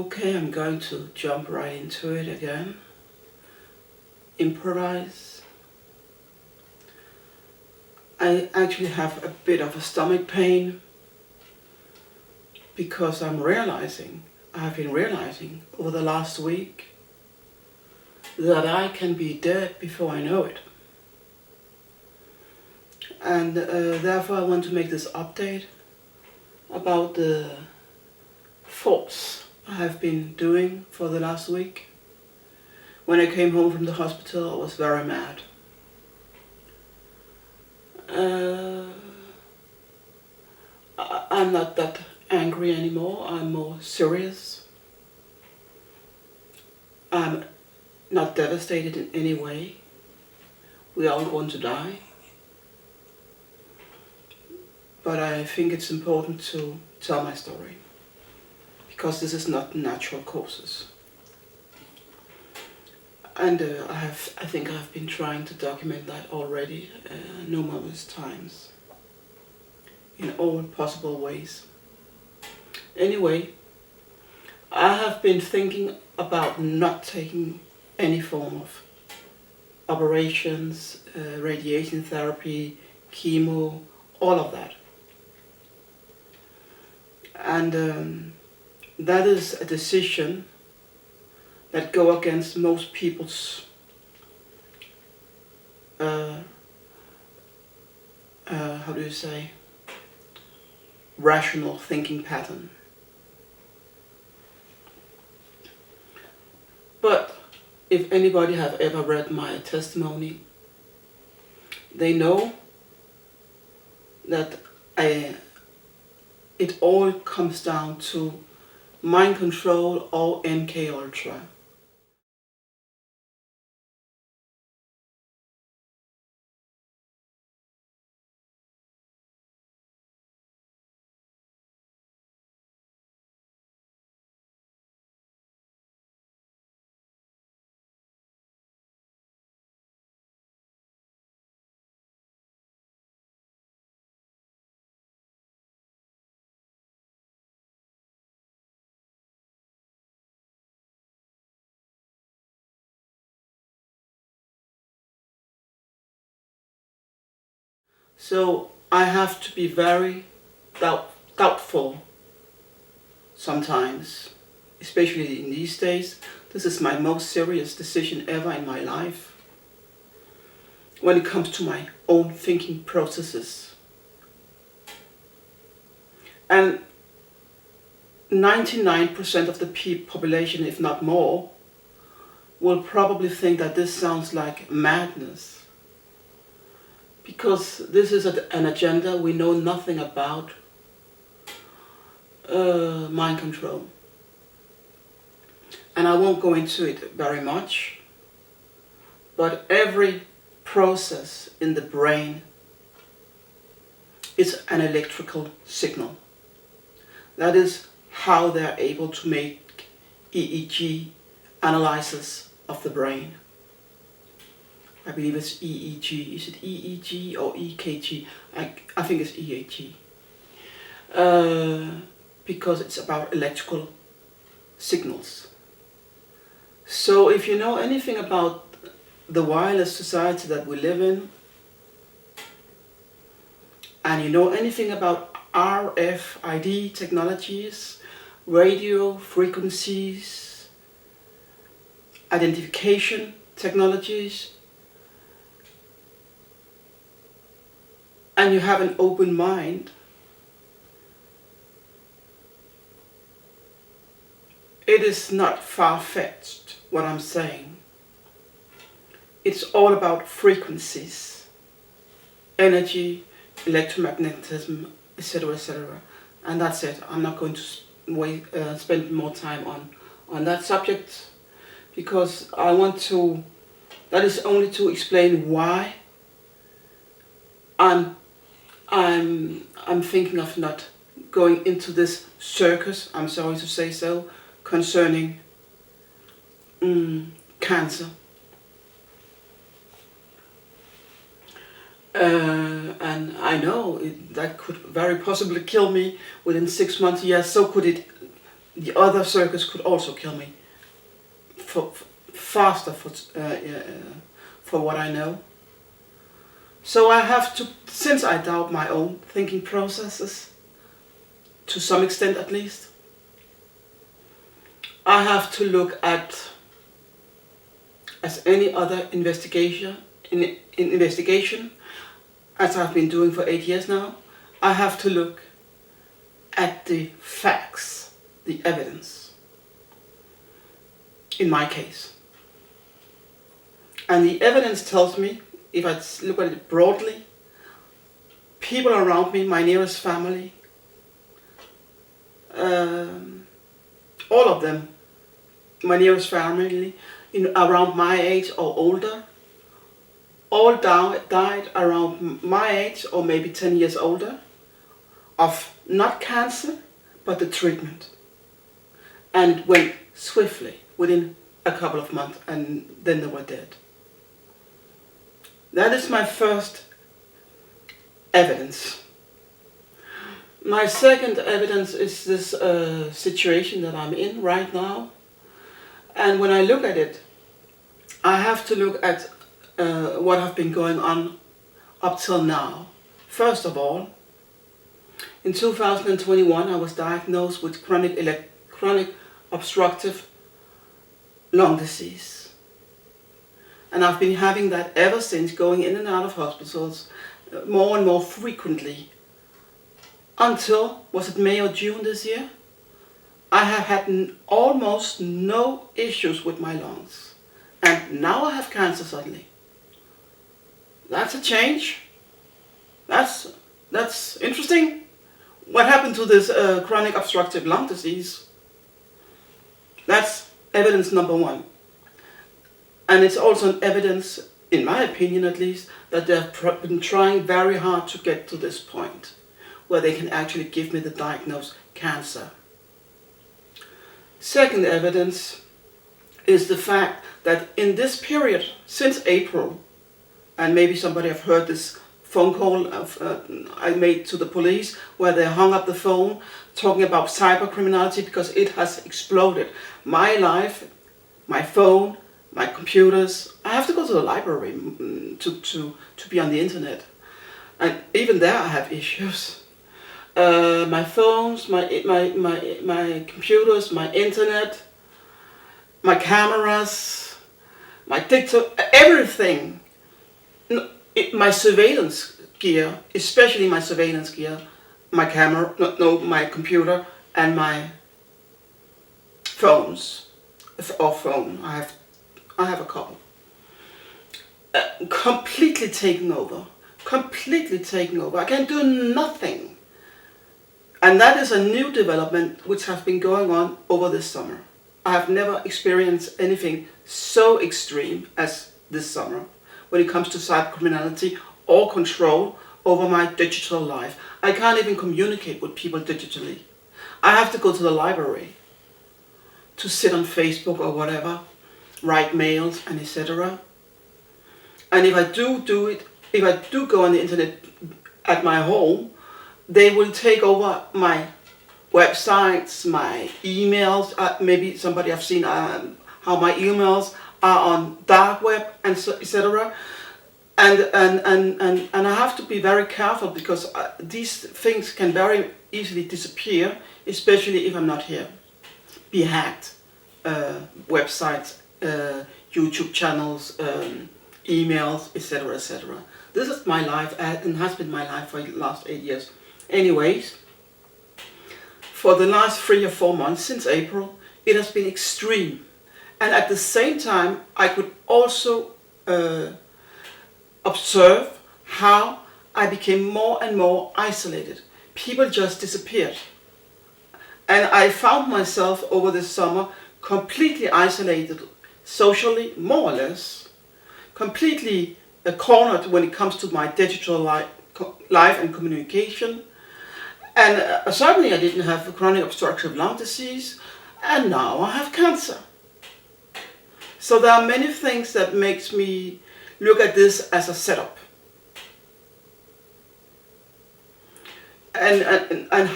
Okay, I'm going to jump right into it again. Improvise. I actually have a bit of a stomach pain because I've been realizing over the last week that I can be dead before I know it. And therefore I want to make this update about the thoughts I have been doing for the last week. When I came home from the hospital, I was very mad. I'm not that angry anymore. I'm more serious. I'm not devastated in any way. We are all going to die. But I think it's important to tell my story, because this is not natural causes. And I think I've been trying to document that already numerous times in all possible ways. Anyway, I have been thinking about not taking any form of operations, radiation therapy, chemo, all of that. And that is a decision that go against most people's rational thinking pattern. But if anybody have ever read my testimony, they know that it all comes down to mind control or MK Ultra. So I have to be very doubtful sometimes, especially in these days. This is my most serious decision ever in my life when it comes to my own thinking processes. And 99% of the population, if not more, will probably think that this sounds like madness, because this is an agenda we know nothing about, mind control. And I won't go into it very much, but every process in the brain is an electrical signal. That is how they're able to make EEG analysis of the brain. I believe it's EEG. Is it EEG or EKG? I think it's EEG. Because it's about electrical signals. So if you know anything about the wireless society that we live in, and you know anything about RFID technologies, radio frequencies, identification technologies, and you have an open mind, it is not far-fetched what I'm saying. It's all about frequencies, energy, electromagnetism, etc., etc. And that's it. I'm not going to spend more time on that subject, because that is only to explain why I'm thinking of not going into this circus, I'm sorry to say so, concerning cancer. And I know that could very possibly kill me within 6 months. Yes, so could it the other circus could also kill me faster for what I know. So I have to, since I doubt my own thinking processes, to some extent at least, I have to look at, as any other investigation, as I've been doing for 8 years now, I have to look at the facts, the evidence, in my case. And the evidence tells me, if I look at it broadly, people around me, my nearest family, all of them, my nearest family, around my age or older, all died around my age or maybe 10 years older, of not cancer, but the treatment. And it went swiftly, within a couple of months, and then they were dead. That is my first evidence. My second evidence is this situation that I'm in right now. And when I look at it, I have to look at what have been going on up till now. First of all, in 2021 I was diagnosed with chronic obstructive lung disease. And I've been having that ever since, going in and out of hospitals more and more frequently. Until, was it May or June this year? I have had almost no issues with my lungs. And now I have cancer suddenly. That's a change. That's interesting. What happened to this chronic obstructive lung disease? That's evidence number one. And it's also an evidence, in my opinion at least, that they've been trying very hard to get to this point where they can actually give me the diagnosis cancer. Second evidence is the fact that in this period, since April, and maybe somebody have heard this phone call I made to the police where they hung up the phone talking about cybercriminality because it has exploded. My life, my phone, my computers, I have to go to the library to be on the internet. And even there I have issues. My phones, my computers, my internet, my cameras, my TikTok, everything. My surveillance gear, especially my surveillance gear, my camera, my computer and my phones, or phone, I have a couple. Completely taken over. I can do nothing. And that is a new development which has been going on over this summer. I have never experienced anything so extreme as this summer when it comes to cybercriminality or control over my digital life. I can't even communicate with people digitally. I have to go to the library to sit on Facebook or whatever, write mails and etc. And if I do go on the internet at my home, they will take over my websites, my emails. Maybe somebody have seen how my emails are on dark web and so, etc. And I have to be very careful because these things can very easily disappear, especially if I'm not here. Be hacked, websites, YouTube channels, emails, etc., etc. This is my life and has been my life for the last 8 years. Anyways, for the last 3 or 4 months since April, it has been extreme. And at the same time, I could also observe how I became more and more isolated. People just disappeared. And I found myself over this summer completely isolated socially, more or less, completely cornered when it comes to my digital life and communication. And suddenly I didn't have chronic obstructive lung disease, and now I have cancer. So there are many things that makes me look at this as a setup. And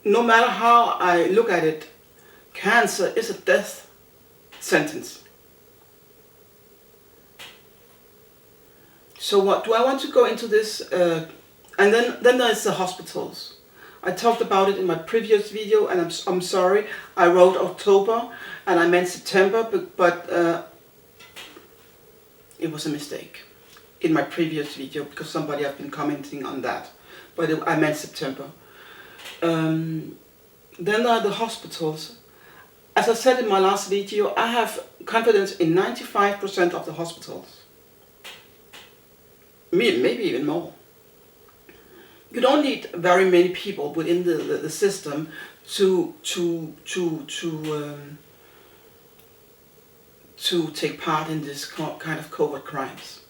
no matter how I look at it, cancer is a death sentence. So what do I want to go into this? And then there's the hospitals. I talked about it in my previous video, and I'm sorry, I wrote October and I meant September, but it was a mistake in my previous video because somebody have been commenting on that, but I meant September. Then there are the hospitals. As I said in my last video, I have confidence in 95% of the hospitals. Maybe even more. You don't need very many people within the system to take part in this kind of covert crimes.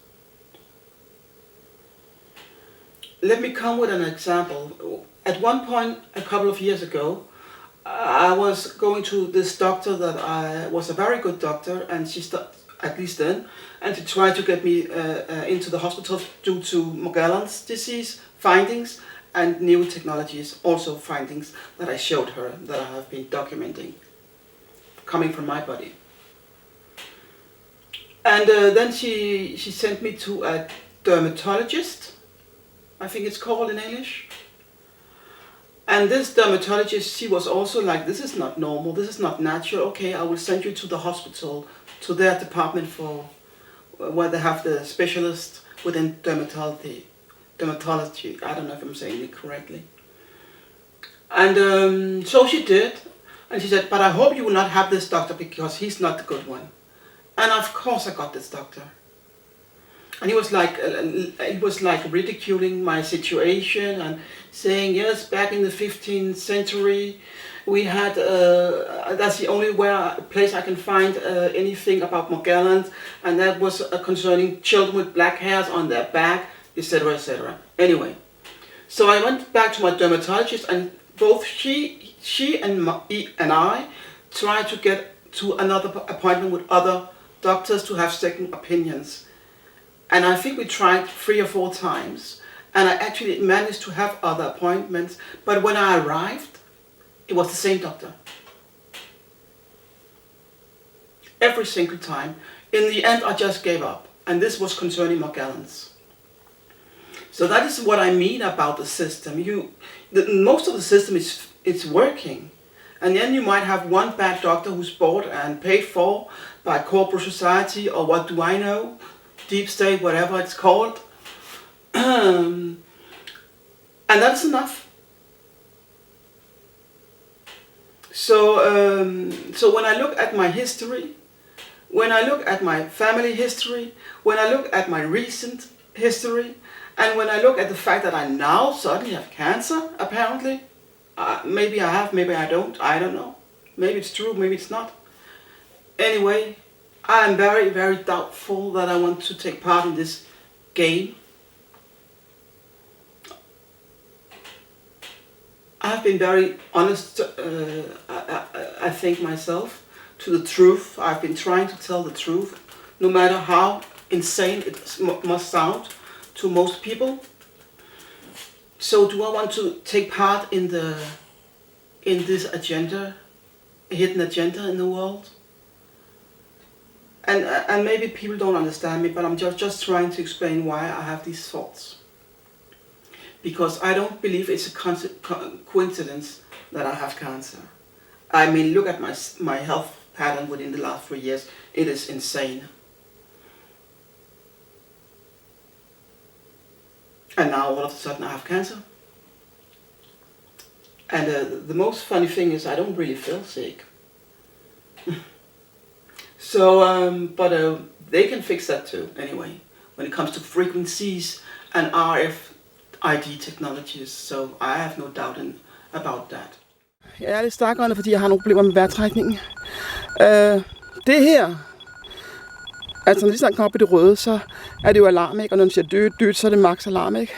Let me come with an example. At one point, a couple of years ago, I was going to this doctor that was a very good doctor, and she at least then, and she tried to get me into the hospital due to Morgellons disease findings and new technologies, also findings that I showed her that I have been documenting, coming from my body. And then she sent me to a dermatologist, I think it's called in English. And this dermatologist, she was also like, this is not normal, this is not natural. Okay, I will send you to the hospital, to their department for where they have the specialist within dermatology. I don't know if I'm saying it correctly. And so she did, and she said, but I hope you will not have this doctor because he's not the good one. And of course I got this doctor. And he was like ridiculing my situation and saying, yes, back in the 15th century, we had, that's the only place I can find anything about Morgellons, and that was concerning children with black hairs on their back, etc., etc. Anyway, so I went back to my dermatologist, and both she and I tried to get to another appointment with other doctors to have second opinions. And I think we tried 3 or 4 times, and I actually managed to have other appointments, but when I arrived, it was the same doctor. Every single time. In the end, I just gave up, and this was concerning Morgellons. So that is what I mean about the system. Most of the system is working, and then you might have one bad doctor who's bought and paid for by corporate society, or what do I know, deep state, whatever it's called, and that's enough. So when I look at my history, when I look at my family history, when I look at my recent history, and when I look at the fact that I now suddenly have cancer, apparently, maybe I have, maybe I don't know. Maybe it's true, maybe it's not. Anyway, I am very, very doubtful that I want to take part in this game. I have been very honest, I think myself, to the truth. I've been trying to tell the truth, no matter how insane it must sound to most people. So do I want to take part in this agenda, a hidden agenda in the world? And maybe people don't understand me, but I'm just trying to explain why I have these thoughts. Because I don't believe it's a coincidence that I have cancer. I mean, look at my health pattern within the last 3 years. It is insane. And now all of a sudden I have cancer. And the most funny thing is I don't really feel sick. So, but they can fix that too, anyway, when it comes to frequencies and RFID technologies, so I have no doubt about that. Jeg er lidt stakåndet, fordi jeg har nogle problemer med vejrtrækningen. Det her, altså når de snart kommer op i det røde, så er det jo alarm, ikke? Og når den siger dødt, så er det max alarm, ikke?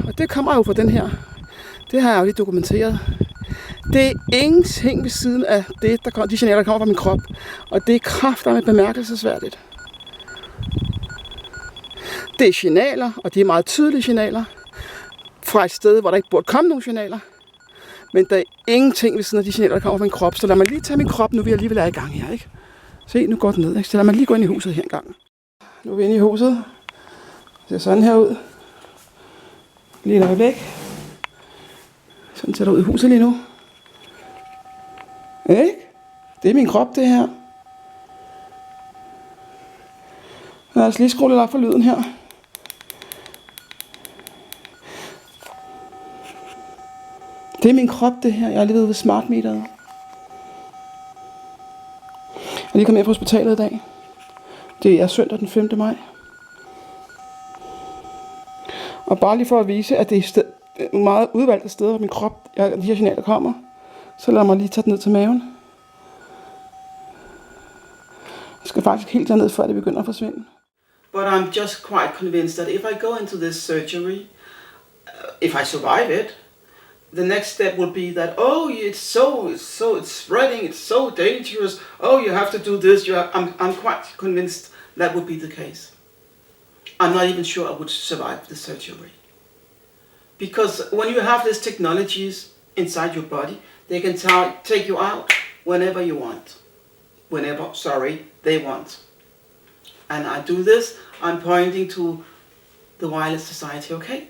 Og det kommer jo fra den her. Det har jeg jo lige dokumenteret. Det er ingenting ved siden af det, de signaler, der kommer fra min krop. Og det er kraftedeme bemærkelsesværdigt. Det er signaler, og det er meget tydelige signaler, fra et sted, hvor der ikke burde komme nogen signaler. Men der er ingenting ved siden af de signaler, der kommer fra min krop. Så lad mig lige tage min krop, nu vi alligevel er i gang her, ikke? Se, nu går den ned, ikke? Så lad mig lige gå ind i huset her engang. Nu er vi inde i huset. Det ser sådan her ud. Lige et øjeblik. Sådan ser der ud i huset lige nu. Ikke? Det er min krop, det her. Lad os lige skrue lidt op for lyden her. Det er min krop, det her. Jeg har lige været ved smartmeteret. Jeg er lige kommet hjem fra hospitalet i dag. Det er søndag den 5. maj. Og bare lige for at vise, at det er meget udvalgte steder, hvor min krop, de her signaler kommer, så lad mig lige tage den ned til maven. Jeg skal faktisk helt derned, før det begynder at forsvinde. But I'm just quite convinced that if I go into this surgery, if I survive it, the next step would be that, oh, it's spreading, it's so dangerous, oh, you have to do this. I'm quite convinced that would be the case. I'm not even sure I would survive the surgery. Because when you have these technologies inside your body, they can take you out whenever you want. They want. And I do this, I'm pointing to the Wireless Society, okay?